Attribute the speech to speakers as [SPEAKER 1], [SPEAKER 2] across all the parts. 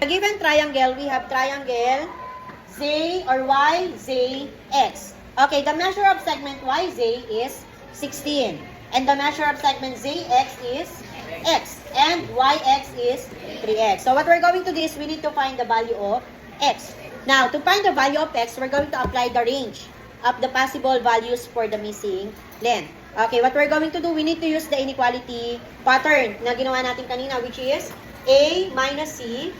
[SPEAKER 1] given triangle, we have triangle Z or YZX. Okay, the measure of segment YZ is 16. And the measure of segment ZX is X. And YX is 3X. So what we're going to do is we need to find the value of X. Now, to find the value of X, we're going to apply the range of the possible values for the missing length. Okay, what we're going to do, we need to use the inequality pattern na ginawa natin kanina, which is A minus C,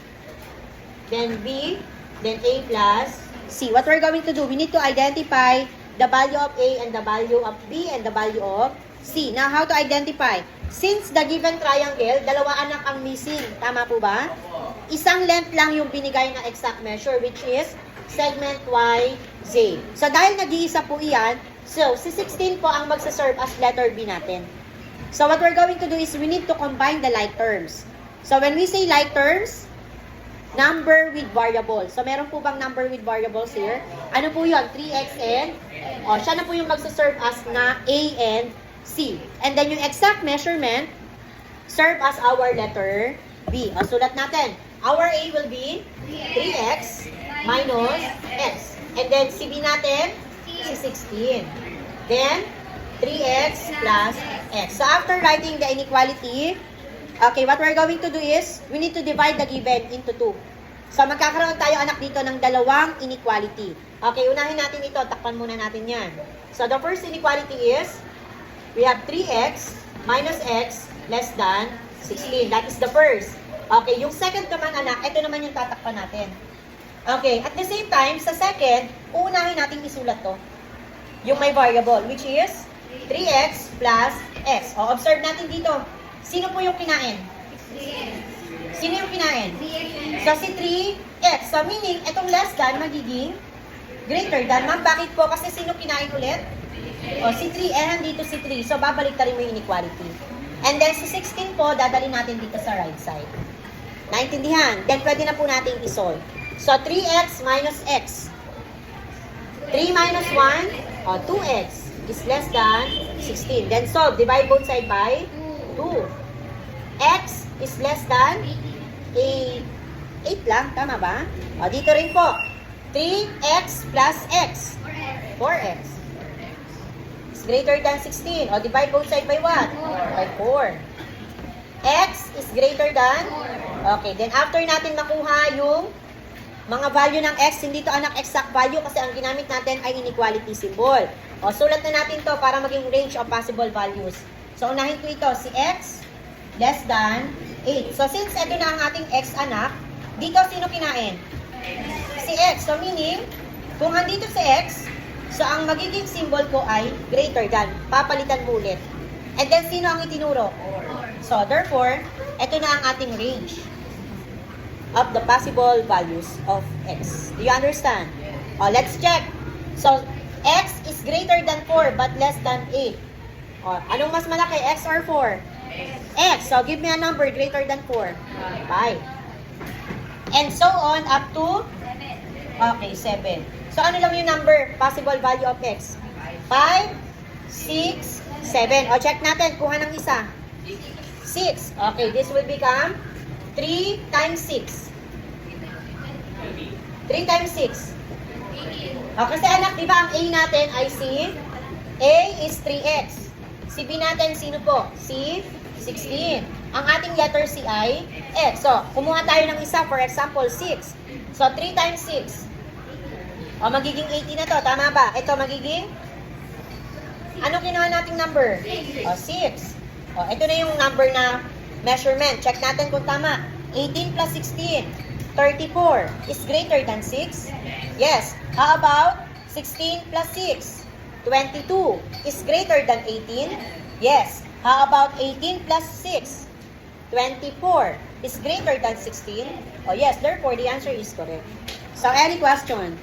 [SPEAKER 1] then B, then A plus C. What we're going to do, we need to identify the value of A and the value of B and the value of C. Now, how to identify? Since the given triangle, dalawa anak ang missing. Tama po ba? Isang length lang yung binigay na exact measure, which is segment YZ. So, dahil nag-iisa po iyan, so, si 16 po ang magsaserve as letter B natin. So, what we're going to do is we need to combine the like terms. So, when we say like terms, number with variables. So, meron po bang number with variables here? Ano po yun? 3x and, siya na po yung magsaserve as na A and C. And then, yung exact measurement, serve as our letter B. Sulat natin. Our A will be 3x minus x. And then, si B natin, si 16. Then, 3x plus x. So, after writing the inequality, okay, what we're going to do is, we need to divide the given into 2. So, magkakaroon tayo anak dito ng dalawang inequality. Okay, unahin natin ito. Takpan muna natin yan. So, the first inequality is, we have 3x minus x less than 16. That is the first. Okay, yung second naman anak, ito naman yung tatakpan natin. Okay, at the same time, sa second, uunahin natin isulat to. Yung may variable, which is 3x plus x. Observe natin dito. Sino po yung kinain? Sino yung kinain? So, si 3x. So, meaning, itong less than magiging greater than. Ma'am, bakit po? Kasi sino kinain ulit? Si 3. Nandito si 3. So, babalik tayo mo yung inequality. And then, si 16 po, dadalhin natin dito sa right side. Naintindihan? Then, pwede na po natin isolve. So, 3x minus x. 3 minus 1, 2x is less than 16. Then, solve. Divide both side by 2. X is less than 8 lang. Tama ba? Dito rin po. 3x plus x. 4x. Is greater than 16. Divide both side by what? By 4. X is greater than? Okay. Then, after natin makuha yung mga value ng x, hindi to anak exact value kasi ang ginamit natin ay inequality symbol. Sulat na natin to para maging range of possible values. So, unahin ko ito. Si x less than 8. So, since ito na ang ating x anak, dito sino kinain? Si x. So, meaning, kung andito si x, so ang magiging symbol ko ay greater than. Papalitan mo ulit. And then, sino ang itinuro? So, therefore, ito na ang ating range of the possible values of x. Do you understand? Let's check. So, x is greater than 4 but less than 8. Anong mas malaki, x or 4? X. So, give me a number greater than 4. 5. And so on up to? Okay, 7. So, ano lang yung number, possible value of x? 5, 6, 7. Check natin, kuha ng isa. 6. Okay, this will become 3 times 6. 3 times 6. Kasi anak, di ba ang A natin ay si A is 3x. Si B natin, sino po? Si 16. Ang ating letter C ay X. So, kumuha tayo ng isa. For example, 6. So, 3 times 6. Magiging 80 na to. Tama ba? Ito magiging? Anong kinuha nating number? 6. Ito na yung number na measurement. Check natin kung tama. 18 plus 16. 34 is greater than 6? Yes. How about 16 plus 6? 22 is greater than 18? Yes. How about 18 plus 6? 24 is greater than 16? Yes. Therefore, the answer is correct. So, any question?